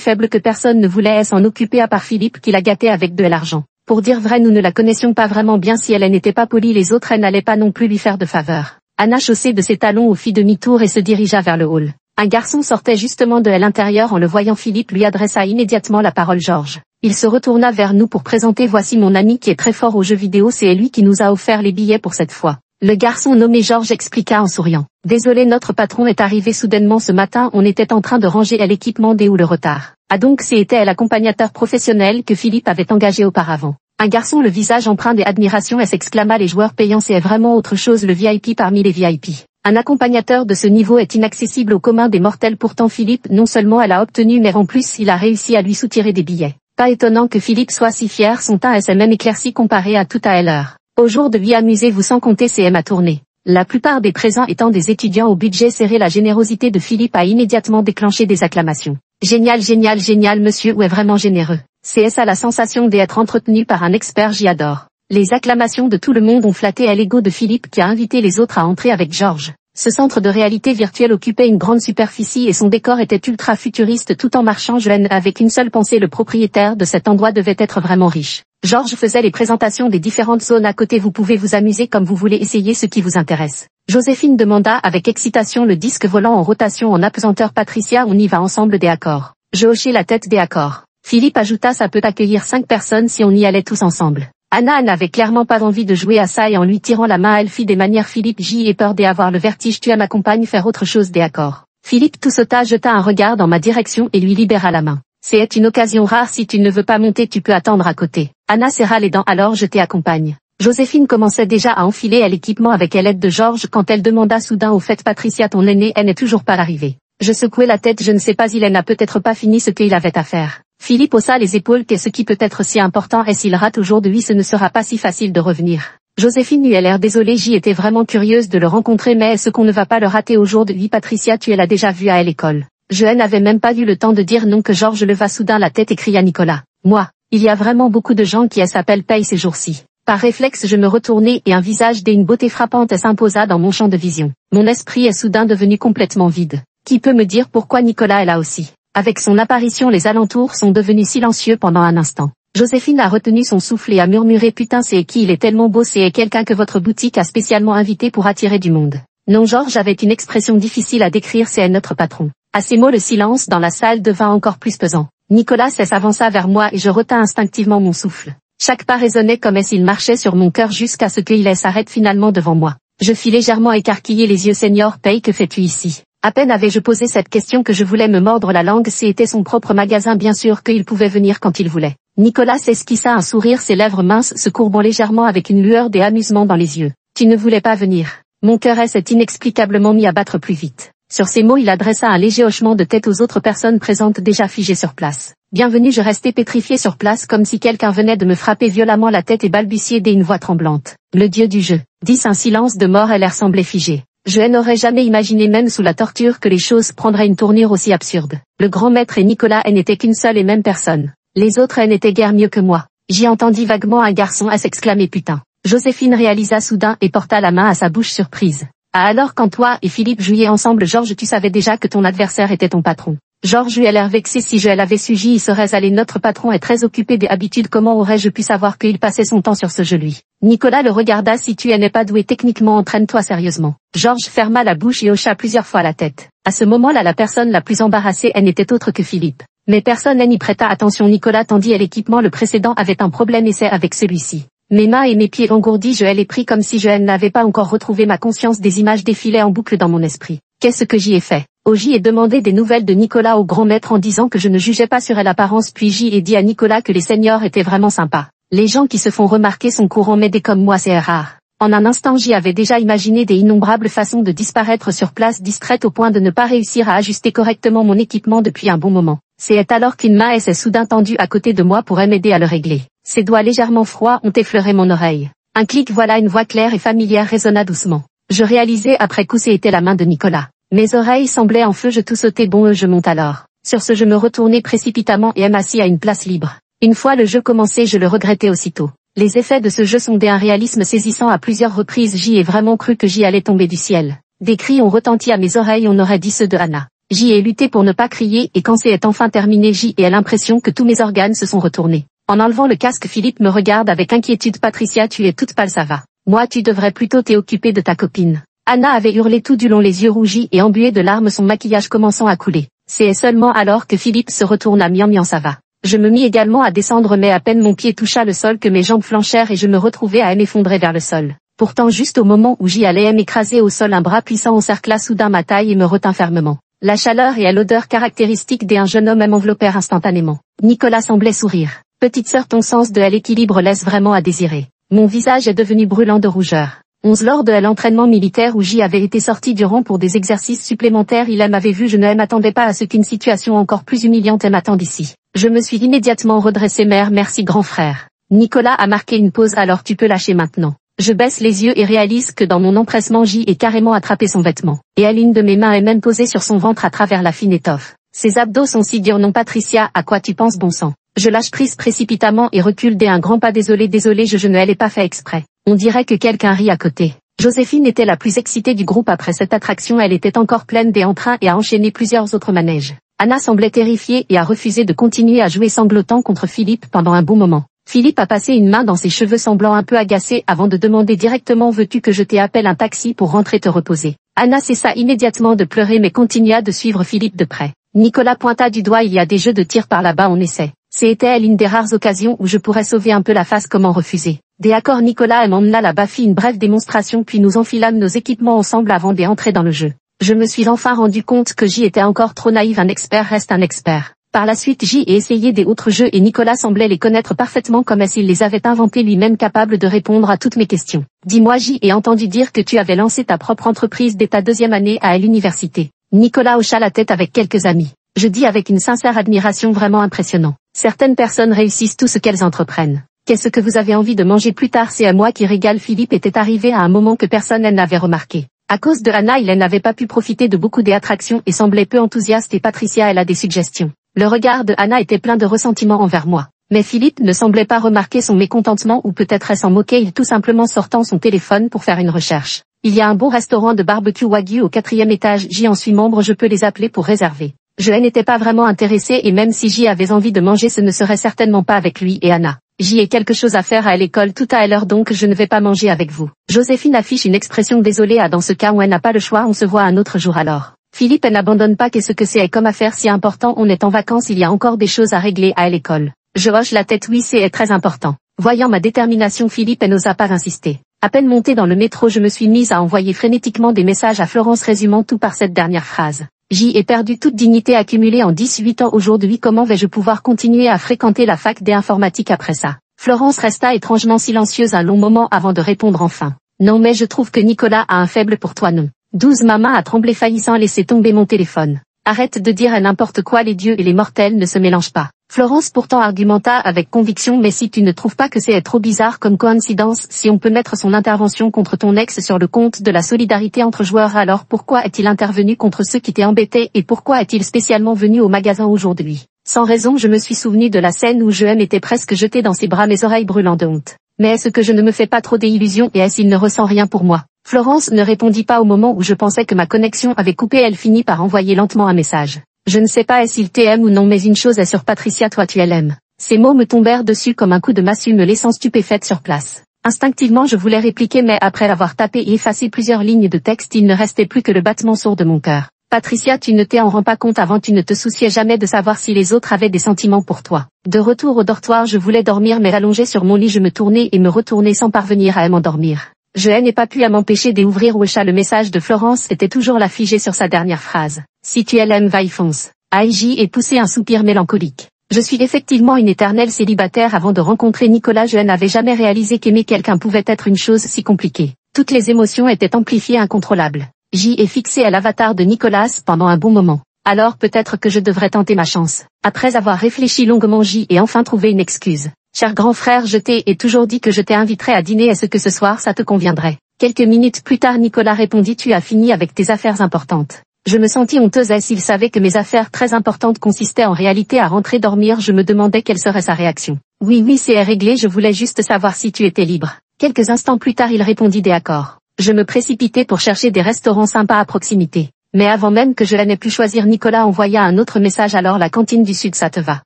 faible que personne ne voulait s'en occuper à part Philippe qui la gâtait avec de l'argent. Pour dire vrai, nous ne la connaissions pas vraiment bien, si elle n'était pas polie les autres elle n'allait pas non plus lui faire de faveur. Anna chaussait de ses talons au fit demi-tour et se dirigea vers le hall. Un garçon sortait justement de l'intérieur, en le voyant Philippe lui adressa immédiatement la parole. Georges. Il se retourna vers nous pour présenter, voici mon ami qui est très fort aux jeux vidéo, c'est lui qui nous a offert les billets pour cette fois. Le garçon nommé Georges expliqua en souriant. Désolé, notre patron est arrivé soudainement ce matin, on était en train de ranger l'équipement dès ou le retard. Ah donc c'était l'accompagnateur professionnel que Philippe avait engagé auparavant. Un garçon le visage empreint d'admiration et s'exclama les joueurs payants c'est vraiment autre chose le VIP parmi les VIP. Un accompagnateur de ce niveau est inaccessible au commun des mortels pourtant Philippe non seulement elle a obtenu mais en plus il a réussi à lui soutirer des billets. Pas étonnant que Philippe soit si fier son teint s'est même éclairci comparé à tout à l'heure. Au jour de lui amusez-vous sans compter CM à tourner. La plupart des présents étant des étudiants au budget serré la générosité de Philippe a immédiatement déclenché des acclamations. Génial génial génial monsieur ou est vraiment généreux. CS a la sensation d'être entretenu par un expert j'y adore. Les acclamations de tout le monde ont flatté l'ego de Philippe qui a invité les autres à entrer avec Georges. Ce centre de réalité virtuelle occupait une grande superficie et son décor était ultra futuriste tout en marchant jeune avec une seule pensée le propriétaire de cet endroit devait être vraiment riche. Georges faisait les présentations des différentes zones à côté vous pouvez vous amuser comme vous voulez essayer ce qui vous intéresse. Joséphine demanda avec excitation le disque volant en rotation en apesanteur Patricia on y va ensemble des accords. Je hochai la tête des accords. Philippe ajouta ça peut accueillir 5 personnes si on y allait tous ensemble. Anna n'avait clairement pas envie de jouer à ça et en lui tirant la main elle fit des manières Philippe j'y ai peur d'avoir le vertige tu m'accompagnes faire autre chose des accords. Philippe tout sauta jeta un regard dans ma direction et lui libéra la main. C'est une occasion rare si tu ne veux pas monter tu peux attendre à côté. Anna serra les dents alors je t'accompagne. Joséphine commençait déjà à enfiler l'équipement avec l'aide de Georges quand elle demanda soudain au fait Patricia ton aîné elle n'est toujours pas arrivée. Je secouai la tête je ne sais pas il n'a peut-être pas fini ce qu'il avait à faire. Philippe haussa les épaules qu'est-ce qui peut être si important et s'il rate aujourd'hui ce ne sera pas si facile de revenir. Joséphine eut l'air désolée j'y étais vraiment curieuse de le rencontrer mais est-ce qu'on ne va pas le rater aujourd'hui Patricia tu l'as déjà vu à l'école. Je n'avais même pas eu le temps de dire non que Georges leva soudain la tête et cria Nicolas. Moi, il y a vraiment beaucoup de gens qui s'appellent Paye ces jours-ci. Par réflexe je me retournai et un visage d'une beauté frappante s'imposa dans mon champ de vision. Mon esprit est soudain devenu complètement vide. Qui peut me dire pourquoi Nicolas est là aussi? Avec son apparition les alentours sont devenus silencieux pendant un instant. Joséphine a retenu son souffle et a murmuré putain c'est qui il est tellement beau c'est quelqu'un que votre boutique a spécialement invité pour attirer du monde. Non Georges avait une expression difficile à décrire c'est notre patron. À ces mots le silence dans la salle devint encore plus pesant. Nicolas s'avança vers moi et je retins instinctivement mon souffle. Chaque pas résonnait comme s'il marchait sur mon cœur jusqu'à ce qu'il s'arrête finalement devant moi. Je fis légèrement écarquiller les yeux Seigneur Paye que fais-tu ici? À peine avais-je posé cette question que je voulais me mordre la langue c'était son propre magasin bien sûr qu'il pouvait venir quand il voulait. Nicolas esquissa un sourire ses lèvres minces se courbant légèrement avec une lueur d'amusement dans les yeux. Tu ne voulais pas venir. Mon cœur s'est inexplicablement mis à battre plus vite. Sur ces mots il adressa un léger hochement de tête aux autres personnes présentes déjà figées sur place. Bienvenue je restais pétrifié sur place comme si quelqu'un venait de me frapper violemment la tête et balbutier d'une voix tremblante. Le dieu du jeu. Dit un silence de mort et l'air semblait figé. Je n'aurais jamais imaginé même sous la torture que les choses prendraient une tournure aussi absurde. Le grand maître et Nicolas n'étaient qu'une seule et même personne. Les autres n'étaient guère mieux que moi. J'y entendis vaguement un garçon s'exclamer putain. Joséphine réalisa soudain et porta la main à sa bouche surprise. Ah alors quand toi et Philippe jouiez ensemble Georges tu savais déjà que ton adversaire était ton patron. Georges eut l'air vexé si je l'avais su j'y serais allé notre patron est très occupé des habitudes comment aurais-je pu savoir qu'il passait son temps sur ce jeu lui. Nicolas le regarda si tu n'es pas doué techniquement entraîne-toi sérieusement. Georges ferma la bouche et hocha plusieurs fois la tête. À ce moment-là la personne la plus embarrassée n'était autre que Philippe. Mais personne n'y prêta attention Nicolas tandis à l'équipement le précédent avait un problème et c'est avec celui-ci. Mes mains et mes pieds engourdis je les pris comme si je n'avais pas encore retrouvé ma conscience des images défilaient en boucle dans mon esprit. Qu'est-ce que j'y ai fait? J'y ai demandé des nouvelles de Nicolas au grand maître en disant que je ne jugeais pas sur l'apparence puis j'y ai dit à Nicolas que les seniors étaient vraiment sympas. Les gens qui se font remarquer sont courants mais des comme moi c'est rare. En un instant j'y avais déjà imaginé des innombrables façons de disparaître sur place discrète au point de ne pas réussir à ajuster correctement mon équipement depuis un bon moment. C'est alors qu'une main s'est soudain tendue à côté de moi pour m'aider à le régler. Ses doigts légèrement froids ont effleuré mon oreille. Un clic voilà une voix claire et familière résonna doucement. Je réalisai après coup c'était la main de Nicolas. Mes oreilles semblaient en feu je tout sautais bon je monte alors. Sur ce je me retournai précipitamment et m'assis à une place libre. Une fois le jeu commencé je le regrettais aussitôt. Les effets de ce jeu sont d'un réalisme saisissant à plusieurs reprises j'y ai vraiment cru que j'y allais tomber du ciel. Des cris ont retenti à mes oreilles on aurait dit ceux de Anna. J'y ai lutté pour ne pas crier et quand c'est enfin terminé j'y ai l'impression que tous mes organes se sont retournés. En enlevant le casque Philippe me regarde avec inquiétude Patricia tu es toute pâle ça va. Moi tu devrais plutôt t'occuper de ta copine. Anna avait hurlé tout du long les yeux rougis et embués de larmes son maquillage commençant à couler. C'est seulement alors que Philippe se retourna miam ça va. Je me mis également à descendre mais à peine mon pied toucha le sol que mes jambes flanchèrent et je me retrouvai à m'effondrer vers le sol. Pourtant juste au moment où j'y allais m'écraser au sol un bras puissant encercla soudain ma taille et me retint fermement. La chaleur et l'odeur caractéristique d'un jeune homme m'enveloppèrent instantanément. Nicolas semblait sourire. Petite sœur, ton sens de l'équilibre laisse vraiment à désirer. Mon visage est devenu brûlant de rougeur. 11 Lors de l'entraînement militaire où j'y avais été sorti durant pour des exercices supplémentaires, il m'avait vu, je ne m'attendais pas à ce qu'une situation encore plus humiliante m'attende ici. Je me suis immédiatement redressé. Merci grand frère. Nicolas a marqué une pause. Alors tu peux lâcher maintenant. Je baisse les yeux et réalise que dans mon empressement j'y ai carrément attrapé son vêtement. Et l'une de mes mains est même posée sur son ventre à travers la fine étoffe. Ses abdos sont si durs. Non Patricia, à quoi tu penses bon sang? Je lâche prise précipitamment et recule d'un grand pas. Désolé, je ne l'ai pas fait exprès. On dirait que quelqu'un rit à côté. Joséphine était la plus excitée du groupe après cette attraction. Elle était encore pleine d'entrain et a enchaîné plusieurs autres manèges. Anna semblait terrifiée et a refusé de continuer à jouer, sanglotant contre Philippe pendant un bon moment. Philippe a passé une main dans ses cheveux, semblant un peu agacé avant de demander directement: veux-tu que je t'appelle un taxi pour rentrer te reposer? Anna cessa immédiatement de pleurer mais continua de suivre Philippe de près. Nicolas pointa du doigt: il y a des jeux de tir par là-bas, on essaie. C'était l'une des rares occasions où je pourrais sauver un peu la face. Comment refuser? D'accord, Nicolas m'emmena là-bas, fit une brève démonstration puis nous enfilâmes nos équipements ensemble avant d'entrer dans le jeu. Je me suis enfin rendu compte que j'y étais encore trop naïve. Un expert reste un expert. Par la suite j'y ai essayé des autres jeux et Nicolas semblait les connaître parfaitement comme s'il les avait inventés lui-même, capable de répondre à toutes mes questions. Dis-moi, j'y ai entendu dire que tu avais lancé ta propre entreprise dès ta 2e année à l'université. Nicolas hocha la tête avec quelques amis. Je dis avec une sincère admiration, vraiment impressionnant. Certaines personnes réussissent tout ce qu'elles entreprennent. Qu'est-ce que vous avez envie de manger plus tard? C'est à moi qui régale. Philippe était arrivé à un moment que personne n'avait remarqué. À cause de Anna, il n'avait pas pu profiter de beaucoup des attractions et semblait peu enthousiaste, et Patricia, elle a des suggestions. Le regard de Anna était plein de ressentiment envers moi. Mais Philippe ne semblait pas remarquer son mécontentement, ou peut-être s'en moquait, il tout simplement sortant son téléphone pour faire une recherche. Il y a un bon restaurant de barbecue Wagyu au 4e étage, j'y en suis membre, je peux les appeler pour réserver. Je n'étais pas vraiment intéressée et même si j'y avais envie de manger, ce ne serait certainement pas avec lui et Anna. J'y ai quelque chose à faire à l'école tout à l'heure, donc je ne vais pas manger avec vous. Joséphine affiche une expression désolée. Dans ce cas où elle n'a pas le choix, on se voit un autre jour alors. Philippe, elle n'abandonne pas. Qu'est-ce que c'est comme affaire si important? On est en vacances, il y a encore des choses à régler à l'école. Je hoche la tête. Oui, c'est très important. Voyant ma détermination, Philippe n'osa pas insister. À peine montée dans le métro, je me suis mise à envoyer frénétiquement des messages à Florence, résumant tout par cette dernière phrase. J'y ai perdu toute dignité accumulée en 18 ans aujourd'hui. Comment vais-je pouvoir continuer à fréquenter la fac d'informatique après ça? Florence resta étrangement silencieuse un long moment avant de répondre enfin. Non, mais je trouve que Nicolas a un faible pour toi. Non. 12 Ma main a tremblé, faillissant laisser tomber mon téléphone. Arrête de dire n'importe quoi, les dieux et les mortels ne se mélangent pas. Florence pourtant argumenta avec conviction: mais si tu ne trouves pas que c'est trop bizarre comme coïncidence, si on peut mettre son intervention contre ton ex sur le compte de la solidarité entre joueurs, alors pourquoi est-il intervenu contre ceux qui t'embêtaient et pourquoi est-il spécialement venu au magasin aujourd'hui? Sans raison, je me suis souvenu de la scène où je m'étais presque jeté dans ses bras, mes oreilles brûlant de honte. Mais est-ce que je ne me fais pas trop d'illusions et est-ce qu'il ne ressent rien pour moi? Florence ne répondit pas au moment où je pensais que ma connexion avait coupé. Elle finit par envoyer lentement un message. Je ne sais pas s'il t'aime ou non, mais une chose est sûre, Patricia, toi tu l'aimes. Ces mots me tombèrent dessus comme un coup de massue, me laissant stupéfaite sur place. Instinctivement je voulais répliquer, mais après avoir tapé et effacé plusieurs lignes de texte, il ne restait plus que le battement sourd de mon cœur. Patricia, tu ne t'en rends pas compte. Avant tu ne te souciais jamais de savoir si les autres avaient des sentiments pour toi. De retour au dortoir, je voulais dormir, mais allongée sur mon lit je me tournais et me retournais sans parvenir à m'endormir. Je n'ai pas pu m'empêcher d'ouvrir Wecha. Le message de Florence était toujours là, figé sur sa dernière phrase. Si tu l'aimes, va y fonce. Aïji et poussé un soupir mélancolique. Je suis effectivement une éternelle célibataire. Avant de rencontrer Nicolas, je n'avais jamais réalisé qu'aimer quelqu'un pouvait être une chose si compliquée. Toutes les émotions étaient amplifiées, incontrôlables. J'y ai fixé à l'avatar de Nicolas pendant un bon moment. Alors peut-être que je devrais tenter ma chance. Après avoir réfléchi longuement, j'y ai enfin trouvé une excuse. Cher grand frère, je t'ai toujours dit que je t'inviterais à dîner. Est-ce que ce soir ça te conviendrait? Quelques minutes plus tard, Nicolas répondit: tu as fini avec tes affaires importantes. Je me sentis honteuse. S'il savait que mes affaires très importantes consistaient en réalité à rentrer dormir, je me demandais quelle serait sa réaction. Oui, c'est réglé, je voulais juste savoir si tu étais libre. Quelques instants plus tard, il répondit: d'accord. Je me précipitais pour chercher des restaurants sympas à proximité. Mais avant même que je n'aie pu choisir, Nicolas envoya un autre message: alors la cantine du Sud, ça te va?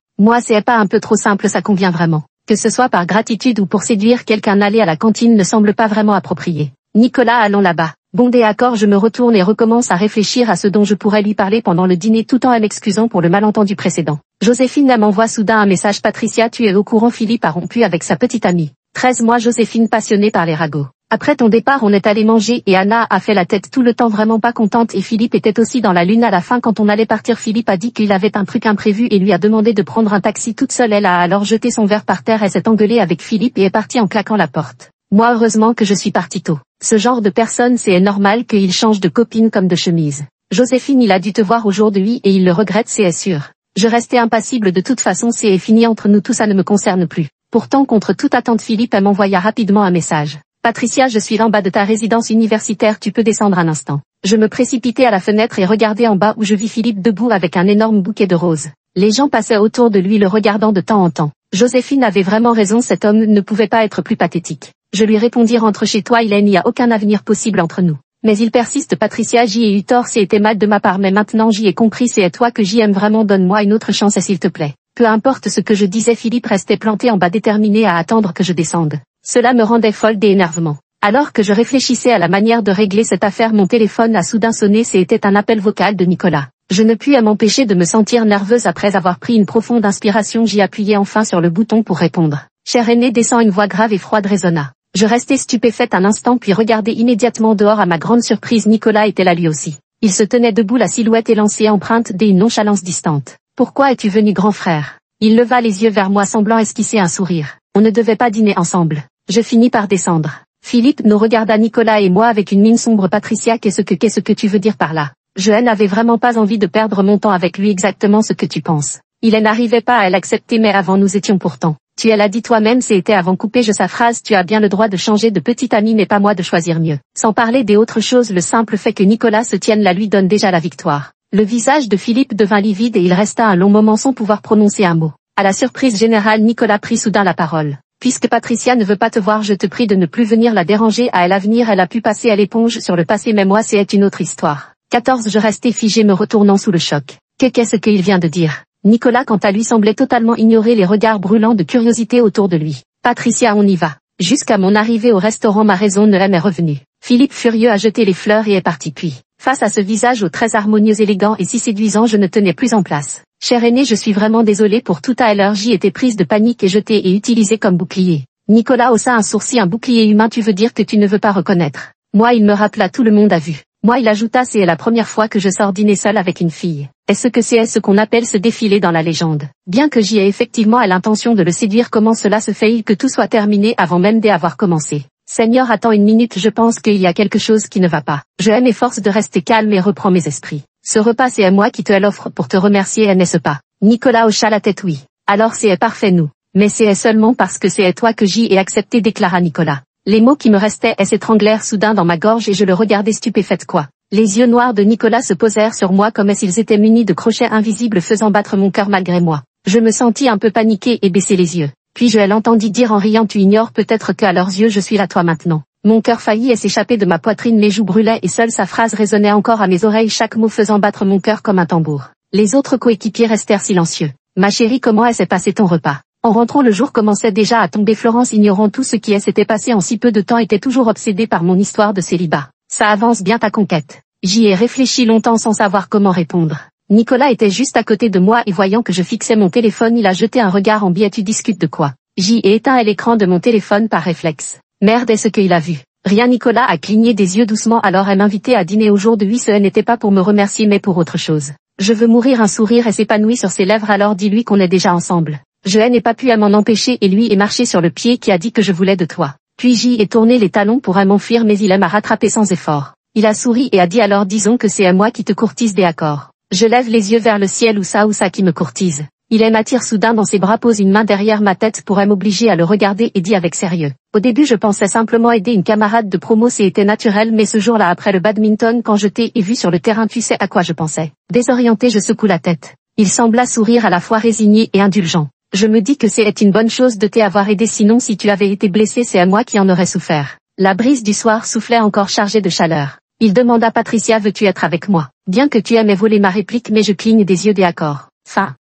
Moi, c'est pas un peu trop simple, ça convient vraiment. Que ce soit par gratitude ou pour séduire quelqu'un, aller à la cantine ne semble pas vraiment approprié. Nicolas, allons là-bas. Bon d'accord, je me retourne et recommence à réfléchir à ce dont je pourrais lui parler pendant le dîner, tout en m'excusant pour le malentendu précédent. Joséphine m'envoie soudain un message: Patricia, tu es au courant, Philippe a rompu avec sa petite amie. 13 mois. Joséphine, passionnée par les ragots. Après ton départ on est allé manger et Anna a fait la tête tout le temps vraiment pas contente et Philippe était aussi dans la lune à la fin quand on allait partir. Philippe a dit qu'il avait un truc imprévu et lui a demandé de prendre un taxi toute seule. Elle a alors jeté son verre par terre et s'est engueulée avec Philippe et est partie en claquant la porte. Moi heureusement que je suis partie tôt. Ce genre de personne c'est normal qu'il change de copine comme de chemise. Joséphine il a dû te voir aujourd'hui et il le regrette c'est sûr. Je restais impassible de toute façon c'est fini entre nous tout ça ne me concerne plus. Pourtant contre toute attente Philippe m'envoya rapidement un message. Patricia je suis en bas de ta résidence universitaire tu peux descendre un instant. Je me précipitais à la fenêtre et regardais en bas où je vis Philippe debout avec un énorme bouquet de roses. Les gens passaient autour de lui le regardant de temps en temps. Joséphine avait vraiment raison cet homme ne pouvait pas être plus pathétique. Je lui répondis rentre chez toi il n'y a aucun avenir possible entre nous. Mais il persiste Patricia j'y ai eu tort c'était mal de ma part mais maintenant j'y ai compris c'est toi que j'y aime vraiment donne-moi une autre chance s'il te plaît. Peu importe ce que je disais Philippe restait planté en bas déterminé à attendre que je descende. Cela me rendait folle d'énervement. Alors que je réfléchissais à la manière de régler cette affaire mon téléphone a soudain sonné c'était un appel vocal de Nicolas. Je ne pus m'empêcher de me sentir nerveuse après avoir pris une profonde inspiration j'y appuyai enfin sur le bouton pour répondre. Cher aîné descend une voix grave et froide résonna. Je restai stupéfaite un instant puis regardai immédiatement dehors à ma grande surprise Nicolas était là lui aussi. Il se tenait debout la silhouette élancée empreinte d'une nonchalance distante. Pourquoi es-tu venu grand frère? Il leva les yeux vers moi semblant esquisser un sourire. On ne devait pas dîner ensemble. Je finis par descendre. Philippe nous regarda Nicolas et moi avec une mine sombre Patricia qu'est-ce que tu veux dire par là? Je n'avais vraiment pas envie de perdre mon temps avec lui exactement ce que tu penses. Il n'arrivait pas à l'accepter mais avant nous étions pourtant. Tu l'as dit toi-même c'était avant couper sa phrase tu as bien le droit de changer de petit ami mais pas moi de choisir mieux. Sans parler des autres choses le simple fait que Nicolas se tienne là lui donne déjà la victoire. Le visage de Philippe devint livide et il resta un long moment sans pouvoir prononcer un mot. À la surprise générale Nicolas prit soudain la parole. Puisque Patricia ne veut pas te voir je te prie de ne plus venir la déranger à l'avenir elle a pu passer à l'éponge sur le passé mais moi c'est une autre histoire. 14 Je restais figé me retournant sous le choc. Qu'est-ce qu'il vient de dire? Nicolas quant à lui semblait totalement ignorer les regards brûlants de curiosité autour de lui. Patricia on y va. Jusqu'à mon arrivée au restaurant ma raison ne m'est revenue. Philippe furieux a jeté les fleurs et est parti puis. Face à ce visage au très harmonieux élégant et si séduisant je ne tenais plus en place. Cher aîné je suis vraiment désolé pour tout à l'heure j'y étais prise de panique et jetée et utilisée comme bouclier. Nicolas haussa un sourcil un bouclier humain tu veux dire que tu ne veux pas reconnaître. Moi il me rappela tout le monde a vu. Moi il ajouta c'est la première fois que je sors dîner seul avec une fille. Est-ce que c'est ce qu'on appelle se défiler dans la légende? Bien que j'y ai effectivement l'intention de le séduire comment cela se fait-il que tout soit terminé avant même d'avoir commencé? Seigneur attends une minute je pense qu'il y a quelque chose qui ne va pas. Je m'efforce de rester calme et reprends mes esprits. Ce repas c'est à moi qui te l'offre pour te remercier n'est-ce pas? Nicolas hocha la tête oui. Alors c'est parfait nous. Mais c'est seulement parce que c'est toi que j'y ai accepté déclara Nicolas. Les mots qui me restaient s'étranglèrent soudain dans ma gorge et je le regardais stupéfaite quoi. Les yeux noirs de Nicolas se posèrent sur moi comme s'ils étaient munis de crochets invisibles faisant battre mon cœur malgré moi. Je me sentis un peu paniquée et baissai les yeux. Puis je l'entendis dire en riant tu ignores peut-être qu'à leurs yeux je suis là toi maintenant. Mon cœur faillit s'échapper de ma poitrine mes joues brûlaient et seule sa phrase résonnait encore à mes oreilles chaque mot faisant battre mon cœur comme un tambour. Les autres coéquipiers restèrent silencieux. Ma chérie comment s'est passé ton repas? En rentrant le jour commençait déjà à tomber Florence ignorant tout ce qui s'était passé en si peu de temps était toujours obsédée par mon histoire de célibat. Ça avance bien ta conquête. J'y ai réfléchi longtemps sans savoir comment répondre. Nicolas était juste à côté de moi et voyant que je fixais mon téléphone il a jeté un regard en biais tu discutes de quoi? J'y ai éteint l'écran de mon téléphone par réflexe. Merde est-ce qu'il a vu? Rien Nicolas a cligné des yeux doucement alors elle m'invitait à dîner aujourd'hui ce n'était pas pour me remercier mais pour autre chose. Je veux mourir un sourire s'épanouit sur ses lèvres alors dis-lui qu'on est déjà ensemble. Je n'ai pas pu m'en empêcher et lui est marché sur le pied qui a dit que je voulais de toi. Puis j'y ai tourné les talons pour m'enfuir mais il m'a rattrapé sans effort. Il a souri et a dit alors disons que c'est à moi qui te courtise des accords. Je lève les yeux vers le ciel ou ça qui me courtise. Il m'attire soudain dans ses bras pose une main derrière ma tête pour m'obliger à le regarder et dit avec sérieux. Au début je pensais simplement aider une camarade de promo c'était naturel mais ce jour-là après le badminton quand je t'ai vu sur le terrain tu sais à quoi je pensais. Désorienté je secoue la tête. Il sembla sourire à la fois résigné et indulgent. Je me dis que c'est une bonne chose de t'avoir aidé sinon si tu avais été blessé c'est à moi qui en aurais souffert. La brise du soir soufflait encore chargée de chaleur. Il demanda Patricia veux-tu être avec moi? Bien que tu aimes voler ma réplique mais je cligne des yeux des accords. Fin.